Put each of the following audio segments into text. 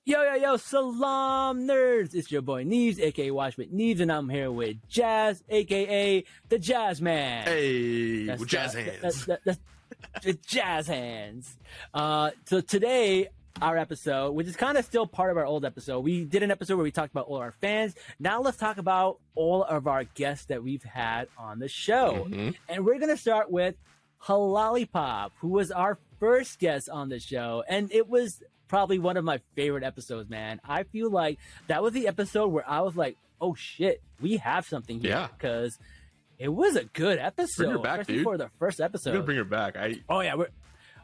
Yo, Salaam nerds! It's your boy Neebz, aka Watch with Neebz, and I'm here with Jazz, aka the Jazz Man. Hey, with jazz hands. That's the Jazz Hands. So today, our episode, which is kind of still part of our old episode, we did an episode where we talked about all our fans. Now let's talk about all of our guests that we've had on the show. And we're going to start with Lollipop, who was our first guest on the show. And it was probably one of my favorite episodes, man. I feel like that was the episode where I was like, oh shit, we have something here. Yeah. Because it was a good episode. Bring her back, especially dude. for the first episode. We're gonna bring her back.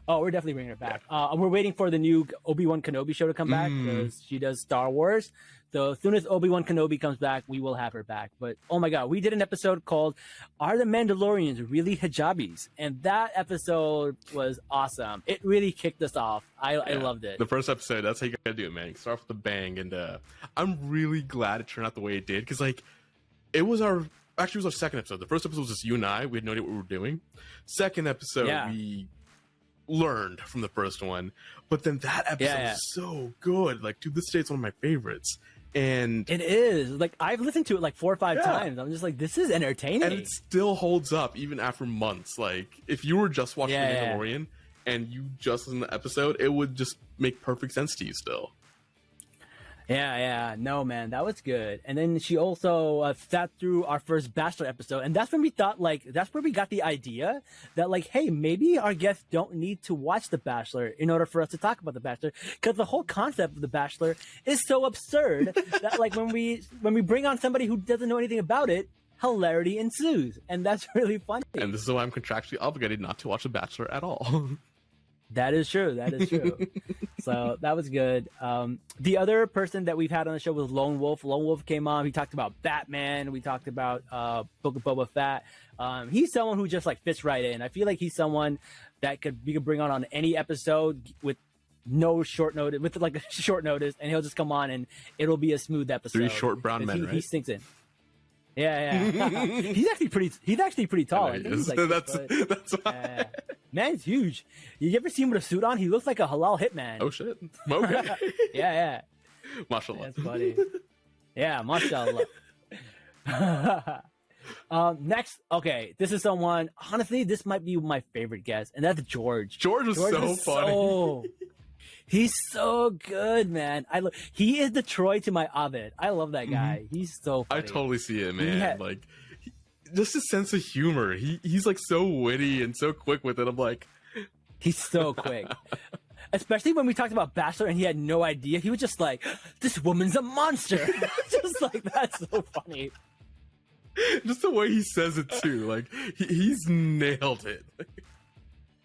We're definitely bringing her back. We're waiting for the new Obi-Wan Kenobi show to come back because she does Star Wars. So as soon as Obi-Wan Kenobi comes back, we will have her back. But oh my god, we did an episode called "Are the Mandalorians Really Hijabis?" And that episode was awesome. It really kicked us off. I loved it. The first episode, that's how you gotta do it, man. You start off with a bang, and I'm really glad it turned out the way it did, because it was our second episode. The first episode was just you and I. We had no idea what we were doing. Second episode, we learned from the first one, but then that episode was so good. Like, to this day, it's one of my favorites. And it is. Like, I've listened to it like 4 or 5 times. I'm just like, this is entertaining. And it still holds up even after months. Like, if you were just watching The Mandalorian and you just listened to the episode, it would just make perfect sense to you still. Yeah. No, man, that was good. And then she also sat through our first Bachelor episode. And that's when we thought, like, that's where we got the idea that, like, hey, maybe our guests don't need to watch The Bachelor in order for us to talk about The Bachelor. Because the whole concept of The Bachelor is so absurd that, like, when we bring on somebody who doesn't know anything about it, hilarity ensues. And that's really funny. And this is why I'm contractually obligated not to watch The Bachelor at all. That is true. So that was good. The other person that we've had on the show was Lone Wolf. Lone Wolf came on. We talked about Batman. We talked about Book of Boba Fett. He's someone who just like fits right in. I feel like he's someone that we could bring on any episode with no short notice, with a short notice, and he'll just come on and it'll be a smooth episode. 3 short brown men, right? He sinks in. Yeah. He's actually pretty tall. I think he's like that's why. Man's huge. You ever see him with a suit on? He looks like a halal hitman. Oh shit. Okay. Yeah. Mashallah. That's funny. Yeah, mashallah. Next, okay, this is someone, honestly, this might be my favorite guest, and that's George. George was so funny. He's so good, man. He is the Troy to my Ovid. I love that guy. He's so funny. I totally see it, man. Just his sense of humor. He's like so witty and so quick with it. I'm like, he's so quick. Especially when we talked about Bachelor and he had no idea. He was just like, this woman's a monster. Just like, that's so funny. Just the way he says it too. Like, he's nailed it.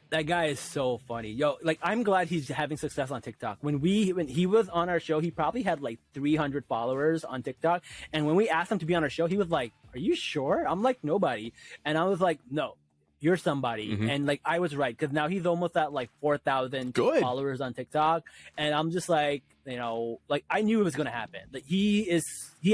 That guy is so funny. Yo, like, I'm glad he's having success on TikTok. When he was on our show, he probably had like 300 followers on TikTok. And when we asked him to be on our show, he was like, are you sure? I'm like, nobody. And I was like, no, you're somebody. And like, I was right. Cause now he's almost at like 4,000 followers on TikTok. And I'm just like, like, I knew it was going to happen. Like, he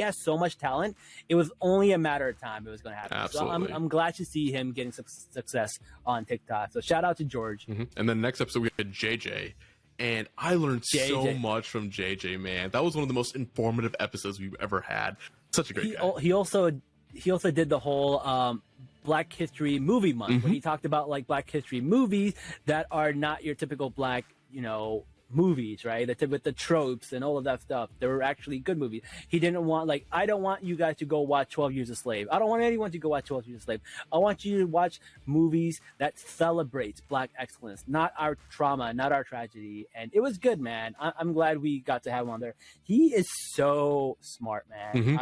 has so much talent. It was only a matter of time it was going to happen. Absolutely. So I'm glad to see him getting success on TikTok. So shout out to George. And then next episode we had JJ, and I learned so much from JJ, man. That was one of the most informative episodes we've ever had. Such a great guy. He also did the whole Black History Movie Month, when he talked about like Black History movies that are not your typical Black, movies, right? With the tropes and all of that stuff. They were actually good movies. He didn't want, like, I don't want you guys to go watch 12 Years a Slave. I don't want anyone to go watch 12 Years a Slave. I want you to watch movies that celebrates Black excellence, not our trauma, not our tragedy. And it was good, man. I'm glad we got to have him on there. He is so smart, man.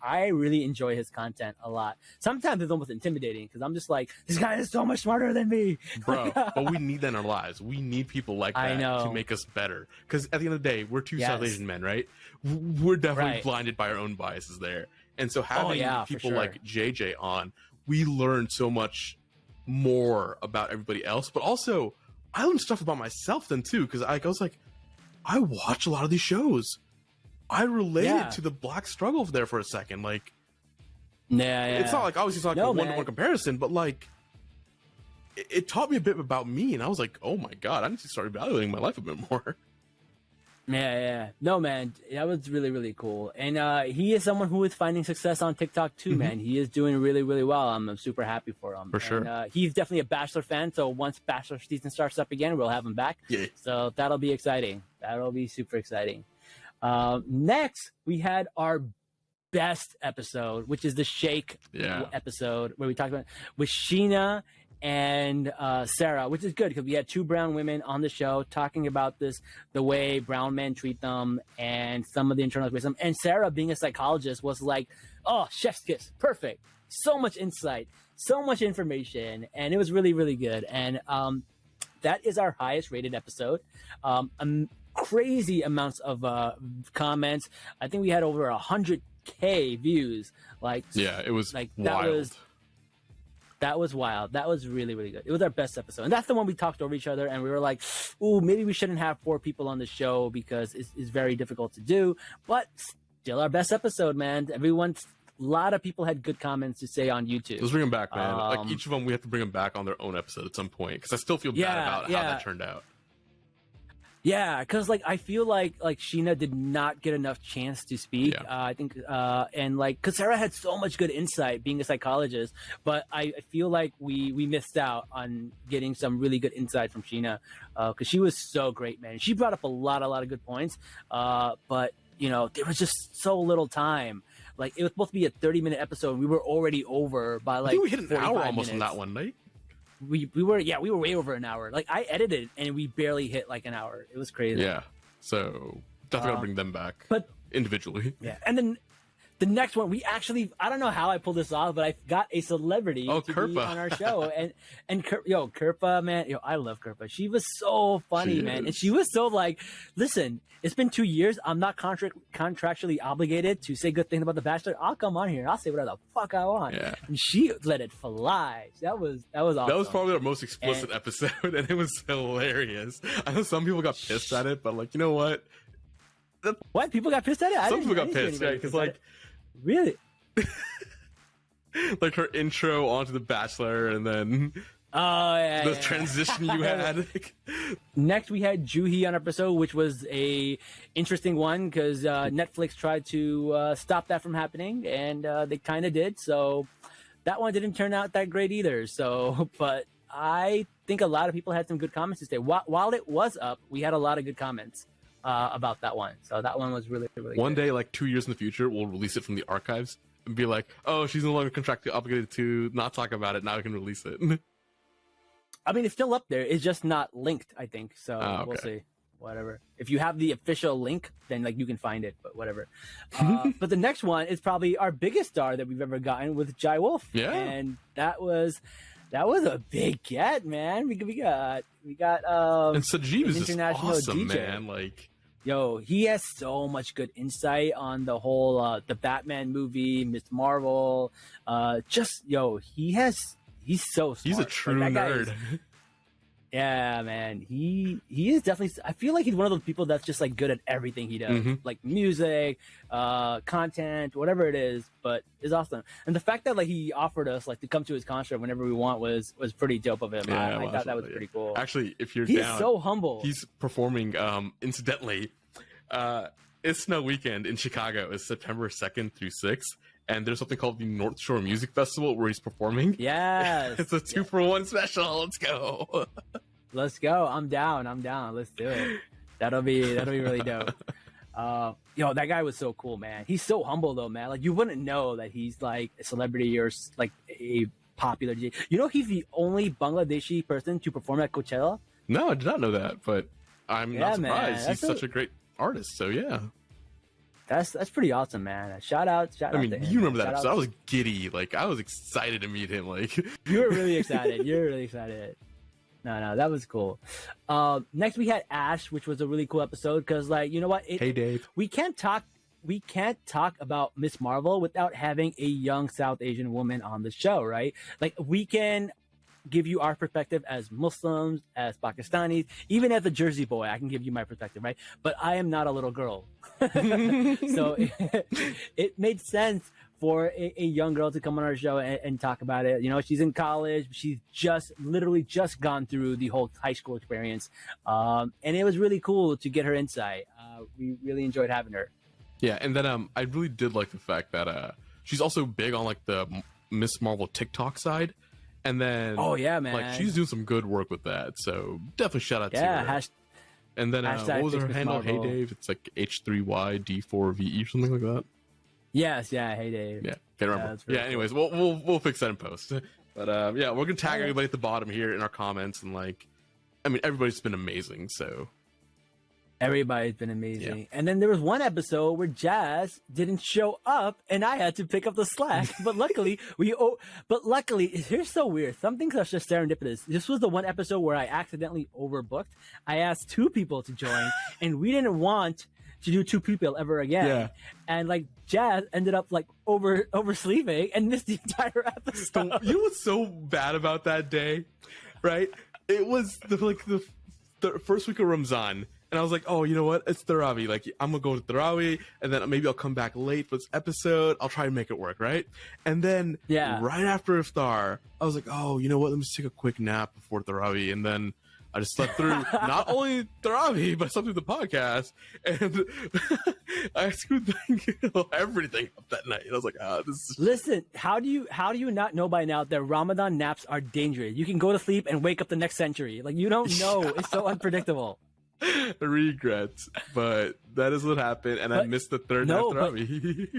I really enjoy his content a lot. Sometimes it's almost intimidating because I'm just like, this guy is so much smarter than me. Bro, but we need that in our lives. We need people like that to make us better, because at the end of the day, we're two South Asian men, right? We're definitely blinded by our own biases there, and so having people like JJ on, we learn so much more about everybody else, but also I learned stuff about myself then too, because I was like, I watch a lot of these shows. I related to the Black struggle there for a second. Like, it's not like obviously it's not like a one-to-one comparison, but like it taught me a bit about me, and I was like, oh my god, I need to start evaluating my life a bit more. Yeah. No, man, that was really, really cool. And he is someone who is finding success on TikTok too, man. He is doing really, really well. I'm super happy for him. For sure. And, he's definitely a Bachelor fan. So once Bachelor season starts up again, we'll have him back. Yeah. So that'll be exciting. That'll be super exciting. Next, we had our best episode, which is the Shake episode where we talked about with Sheena and Sarah, which is good because we had two brown women on the show talking about the way brown men treat them and some of the internal racism. And Sarah, being a psychologist, was like, oh, chef's kiss, perfect. So much insight, so much information, and it was really, really good. And that is our highest rated episode. Crazy amounts of comments. I think we had over 100K views. It was like wild. That was wild. That was really, really good. It was our best episode. And that's the one we talked over each other and we were like, ooh, maybe we shouldn't have 4 people on the show because it's very difficult to do. But still our best episode, man. A lot of people had good comments to say on YouTube. Let's bring them back, man. Like each of them, we have to bring them back on their own episode at some point because I still feel bad about how that turned out. Yeah, because I feel like Sheena did not get enough chance to speak. I think and because Sarah had so much good insight being a psychologist, but I feel like we missed out on getting some really good insight from Sheena because she was so great, man. She brought up a lot of good points, but there was just so little time. It was supposed to be a 30-minute episode, and we were already over by I think we hit an hour minutes. almost on that one night. We were way over an hour. I edited and we barely hit an hour. It was crazy. Yeah. So definitely gotta bring them back, but individually. Yeah. And then the next one, I don't know how I pulled this off, but I got a celebrity to be on our show. And Kirpa, man, I love Kirpa. She was so funny, man. And she was so listen, it's been 2 years. I'm not contractually obligated to say good things about The Bachelor. I'll come on here. I'll say whatever the fuck I want. Yeah. And she let it fly. That was awesome. That was probably our most explicit episode, and it was hilarious. I know some people got pissed at it, but you know what? What? People got pissed at it? Some people got pissed, right? Because really? Her intro onto The Bachelor, and then the transition you had. Next, we had Juhi on our episode, which was a interesting one because Netflix tried to stop that from happening, and they kind of did. So that one didn't turn out that great either. So, but I think a lot of people had some good comments to say. While it was up, we had a lot of good comments about that one. So that one was really, really One good. day, 2 years in the future, we'll release it from the archives and be like, oh, she's no longer contractually obligated to not talk about it. Now we can release it. I mean, it's still up there. It's just not linked, I think. So we'll see. Whatever. If you have the official link, then you can find it, but whatever. But the next one is probably our biggest star that we've ever gotten with Jai Wolf. Yeah. And that was a big get, man. We got and Sajib is international awesome, DJ. Man. Yo, he has so much good insight on the whole the Batman movie, Ms. Marvel. He's so smart. He's a true nerd. Yeah, man. He is definitely. I feel like he's one of those people that's just good at everything he does, music, content, whatever it is. But it's awesome. And the fact that he offered us to come to his concert whenever we want was pretty dope of him. Yeah, I thought that was pretty cool. Actually, if you're he's down, so humble. He's performing. Incidentally, It's Snow Weekend in Chicago is September 2nd through 6th. And there's something called the North Shore Music Festival where he's performing. Yes. It's a 2-for-1 special. Let's go. Let's go. I'm down. Let's do it. That'll be really dope. That guy was so cool, man. He's so humble though, man. You wouldn't know that he's a celebrity or a popular DJ. He's the only Bangladeshi person to perform at Coachella? No, I did not know that, but I'm not surprised. Man. He's such a great artist, so yeah. That's pretty awesome, man. Shout out to him. You remember that episode. I was giddy. I was excited to meet him. You were really excited. No, that was cool. Next we had Ash, which was a really cool episode because you know what? Hey Dave. We can't talk about Miss Marvel without having a young South Asian woman on the show, right? We can give you our perspective as Muslims, as Pakistanis, even as a Jersey boy, I can give you my perspective, right? But I am not a little girl. So it made sense for a young girl to come on our show and talk about it. She's in college. She's literally just gone through the whole high school experience. And it was really cool to get her insight. We really enjoyed having her. Yeah, and then I really did like the fact that she's also big on like the Miss Marvel TikTok side, and then oh yeah, man, like she's doing some good work with that. So definitely shout out to her. And then what was her handle? Hey Dave, it's like H3YD4VE or something like that. Yes, yeah, Hey Dave. Yeah, can't remember. Yeah, anyways, we'll fix that in post. But yeah, we're gonna tag everybody at the bottom here in our comments, and like, I mean, everybody's been amazing. So everybody's been amazing. Yeah. And then there was one episode where Jazz didn't show up, and I had to pick up the slack. But luckily, here's so weird. Some things are just serendipitous. This was the one episode where I accidentally overbooked. I asked 2 people to join, and we didn't want to do 2 people ever again. Yeah. And like Jazz ended up like oversleeping and missed the entire episode. You was so bad about that day, right? It was the first week of Ramzan. And I was like, oh, you know what? It's Tarawih. Like, I'm going to go to Tarawih, and then maybe I'll come back late for this episode. I'll try to make it work, right? And then right after Iftar, I was like, oh, you know what? Let me just take a quick nap before Tarawih. And then I just slept through not only Tarawih, but I slept through the podcast. And I screwed everything up that night. And I was like, this is... Listen, how do you not know by now that Ramadan naps are dangerous? You can go to sleep and wake up the next century. Like, you don't know. It's so unpredictable. Regrets, but that is what happened, and I missed the third night.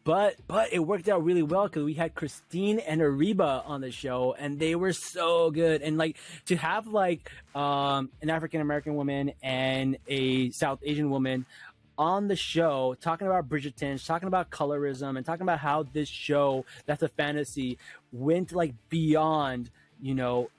But it worked out really well because we had Christine and Ariba on the show, and they were so good. And like to have like an African American woman and a South Asian woman on the show talking about Bridgerton, talking about colorism, and talking about how this show that's a fantasy went like beyond, you know,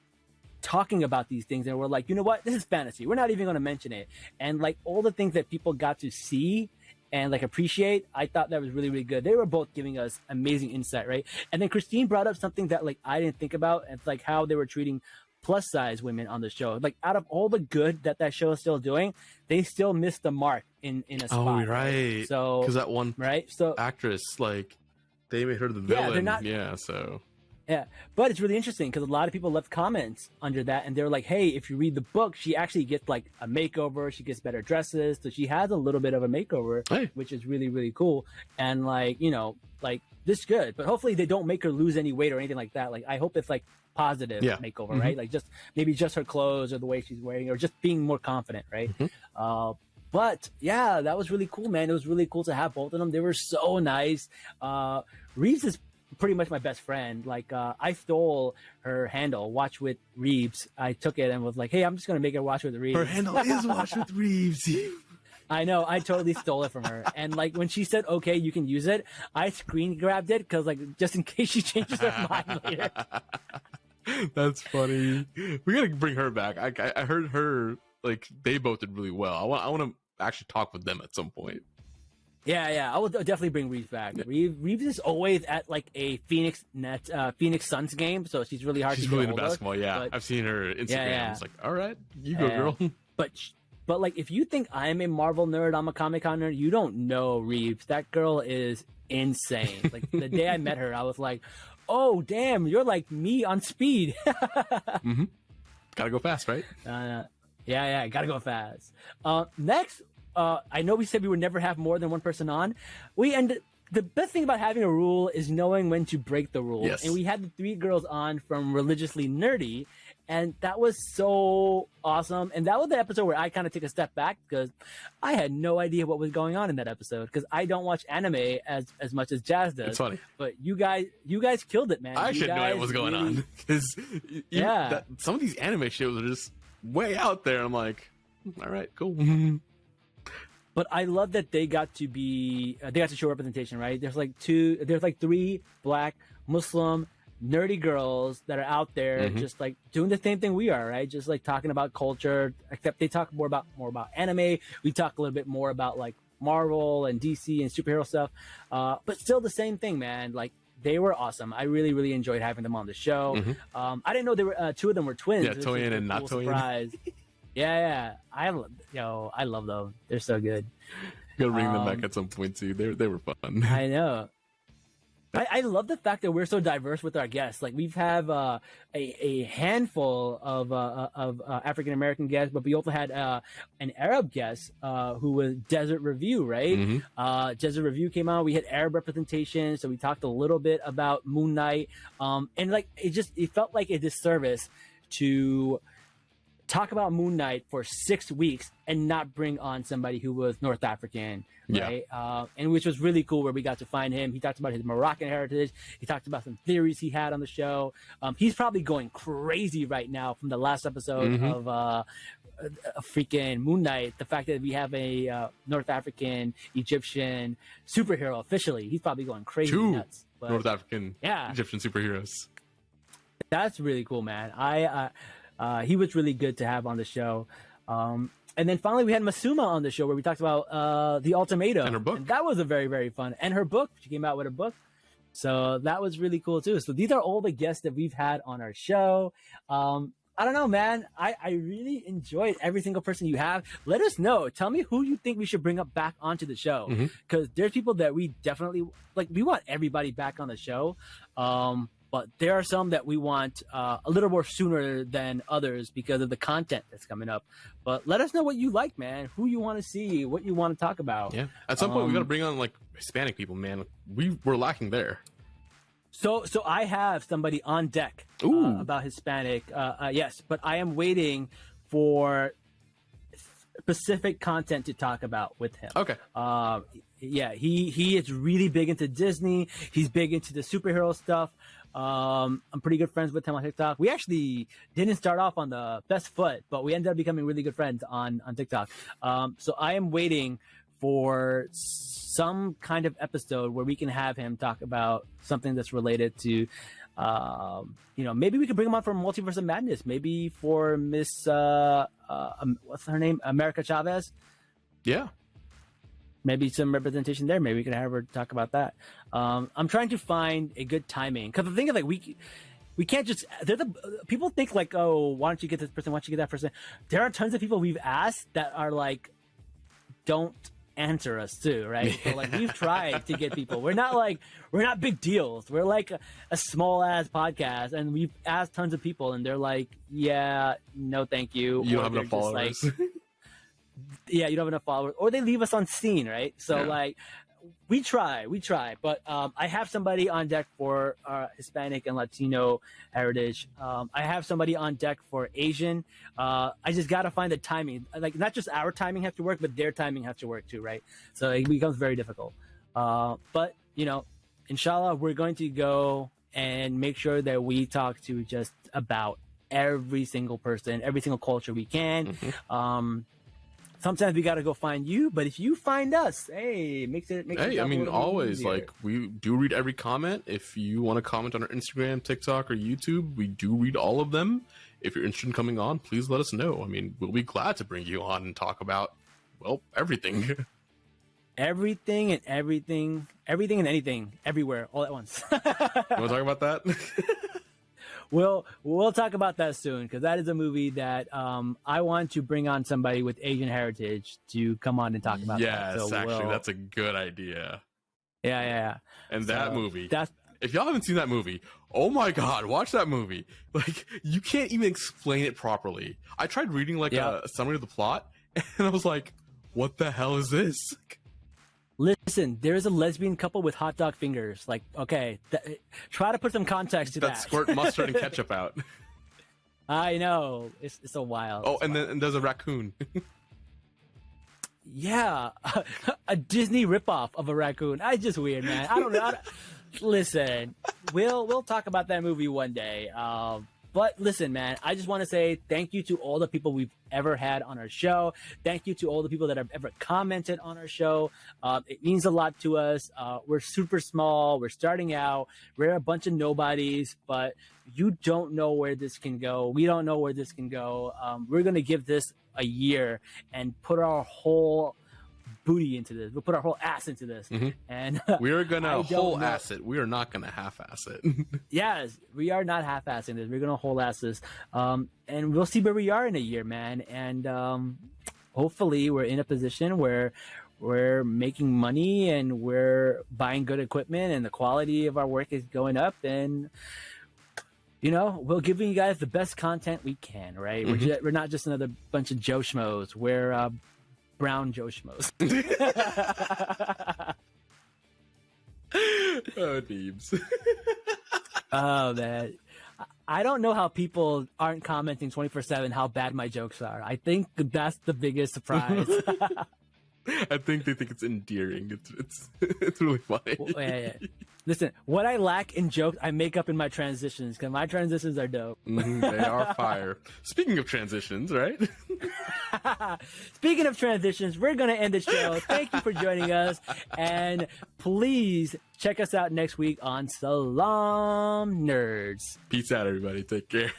talking about these things, and we're like, you know what, this is fantasy, we're not even going to mention it. And like all the things that people got to see and like appreciate, I thought that was really, really good. They were both giving us amazing insight, right? And then Christine brought up something that like I didn't think about, and it's like how they were treating plus size women on the show. Like out of all the good that show is still doing, they still missed the mark in a spot. Oh, right. So because that one actress, like they made her the villain. Yeah, but it's really interesting because a lot of people left comments under that, and they were like, hey, if you read the book, she actually gets like a makeover, she gets better dresses, so she has a little bit of a makeover, which is really, really cool. And like, you know, like this is good, but hopefully they don't make her lose any weight or anything like that. Like I hope it's like positive makeover, right? Like just maybe just her clothes or the way she's wearing, or just being more confident, right? But yeah, that was really cool, man. It was really cool to have both of them. They were so nice. Reeves is pretty much my best friend. Like I stole her handle, Watch with Reeves. I took it and was like, hey, I'm just gonna make her Watch with Reeves. Her handle is Watch with Reeves. I know, I totally stole it from her. And like when she said, okay, you can use it, I screen grabbed it because like just in case she changes her mind later. That's funny. We gotta bring her back. I heard her, like they both did really well. I want to actually talk with them at some point. Yeah, I will definitely bring Reeves back. Yeah. Reeves is always at like a Phoenix Suns game, so she's really hard to get really into basketball, but I've seen her Instagram. Yeah. It's like, all right, you go, girl. But like, if you think I'm a Marvel nerd, I'm a Comic-Con nerd, you don't know Reeves. That girl is insane. Like the day I met her, I was like, oh damn, you're like me on speed. Gotta go fast, right? Yeah, gotta go fast. Next. I know we said we would never have more than one person on. The best thing about having a rule is knowing when to break the rule. Yes. And we had the 3 girls on from Religiously Nerdy, and that was so awesome. And that was the episode where I kind of took a step back because I had no idea what was going on in that episode because I don't watch anime as much as Jazz does. It's funny. But you guys killed it, man. I actually had no idea what was going on because some of these anime shows are just way out there. I'm like, all right, cool. But I love that they got to show representation, right? There's like 3 Black Muslim nerdy girls that are out there just like doing the same thing we are, right? Just like talking about culture, except they talk more about anime. We talk a little bit more about like Marvel and DC and superhero stuff. But still the same thing, man. Like they were awesome. I really, really enjoyed having them on the show. I didn't know they were 2 of them were twins. Yeah, Toyin and not Toyin. Yeah. I love them. They're so good. Gotta bring them back at some point too. They were fun. I know. I love the fact that we're so diverse with our guests. Like we have a handful of African American guests, but we also had an Arab guest who was Desert Review, right? Mm-hmm. Desert Review came out. We had Arab representation, so we talked a little bit about Moon Knight, and like it felt like a disservice to talk about Moon Knight for 6 weeks and not bring on somebody who was North African, right? Yeah. And which was really cool, where we got to find him. He talked about his Moroccan heritage. He talked about some theories he had on the show. He's probably going crazy right now from the last episode of a freaking Moon Knight. The fact that we have a North African Egyptian superhero officially, he's probably going crazy nuts. But, North African Egyptian superheroes. That's really cool, man. He was really good to have on the show. And then finally, we had Masuma on the show, where we talked about The Ultimatum. And her book. And that was a very, very fun. And her book. She came out with a book. So that was really cool, too. So these are all the guests that we've had on our show. I don't know, man. I really enjoyed every single person you have. Let us know. Tell me who you think we should bring up back onto the show. Because there's people that we definitely, like, we want everybody back on the show. But there are some that we want a little more sooner than others because of the content that's coming up. But let us know what you like, man. Who you want to see, what you want to talk about. Yeah. At some point, we got to bring on like Hispanic people, man. We're lacking there. So I have somebody on deck about Hispanic. Yes, but I am waiting for specific content to talk about with him. Okay. Yeah, he is really big into Disney. He's big into the superhero stuff. I'm pretty good friends with him on TikTok. We actually didn't start off on the best foot, but we ended up becoming really good friends on TikTok. So I am waiting for some kind of episode where we can have him talk about something that's related to, maybe we could bring him on for Multiverse of Madness. Maybe for Miss, what's her name? America Chavez. Yeah. Maybe some representation there. Maybe we could have her talk about that. I'm trying to find a good timing, because the thing is, like, we can't just. People think like, oh, why don't you get this person? Why don't you get that person? There are tons of people we've asked that are like, don't answer us too, right? So like, we've tried to get people. We're not big deals. We're like a small ass podcast, and we've asked tons of people, and they're like, yeah, no, thank you. You don't have enough followers. Like, yeah, you don't have enough followers, or they leave us on scene, right? So like, we try, but I have somebody on deck for Hispanic and Latino heritage. I have somebody on deck for Asian. I just got to find the timing. Like, not just our timing has to work, but their timing has to work too, right? So it becomes very difficult. But, inshallah, we're going to go and make sure that we talk to just about every single person, every single culture we can. Sometimes we got to go find you, but if you find us, hey, makes it I mean, always easier. Like, we do read every comment. If you want to comment on our Instagram, TikTok, or YouTube, we do read all of them. If you're interested in coming on, please let us know. I mean, we'll be glad to bring you on and talk about, well, everything. Everything and anything, everywhere, all at once. You want to talk about that? We'll talk about that soon, because that is a movie that I want to bring on somebody with Asian heritage to come on and talk about. Yes, so actually, that's a good idea. Yeah. And that movie, if y'all haven't seen that movie, oh my God, watch that movie. Like, you can't even explain it properly. I tried reading like a summary of the plot, and I was like, what the hell is this? Listen, there's a lesbian couple with hot dog fingers. Like, okay, try to put some context to that. Squirt mustard and ketchup out. I know, it's so wild. Oh, and there's a raccoon. Yeah, a Disney ripoff of a raccoon. It's just weird, man. I don't know. Listen, we'll talk about that movie one day. But listen, man, I just want to say thank you to all the people we've ever had on our show. Thank you to all the people that have ever commented on our show. It means a lot to us. We're super small. We're starting out. We're a bunch of nobodies, but you don't know where this can go. We don't know where this can go. We're going to give this a year and put our whole booty into this. We'll put our whole ass into this. And we're gonna whole ass it. We are not gonna half ass it. Yes, we are not half assing this. We're gonna whole ass this. And we'll see where we are in a year, man. And hopefully we're in a position where we're making money and we're buying good equipment and the quality of our work is going up, and we're giving you guys the best content we can, right? We're not just another bunch of Joe Schmoes. We're brown Joe Schmoes. Oh, Neebs. Oh, man. I don't know how people aren't commenting 24/7 how bad my jokes are. I think that's the biggest surprise. I think they think it's endearing. It's really funny. Well, yeah. Listen, what I lack in jokes, I make up in my transitions, because my transitions are dope. They are fire. Speaking of transitions, right? Speaking of transitions, we're going to end the show. Thank you for joining us. And please check us out next week on Salaam Nerds. Peace out, everybody. Take care.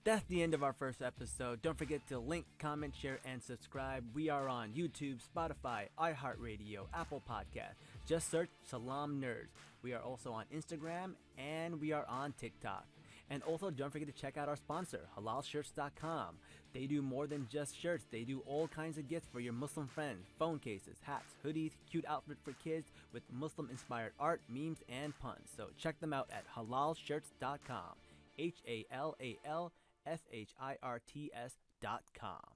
That's the end of our first episode. Don't forget to link, comment, share, and subscribe. We are on YouTube, Spotify, iHeartRadio, Apple Podcasts. Just search Salaam Nerds. We are also on Instagram, and we are on TikTok. And also, don't forget to check out our sponsor, halalshirts.com. They do more than just shirts. They do all kinds of gifts for your Muslim friends. Phone cases, hats, hoodies, cute outfit for kids with Muslim-inspired art, memes, and puns. So check them out at halalshirts.com. HALALSHIRTS.com.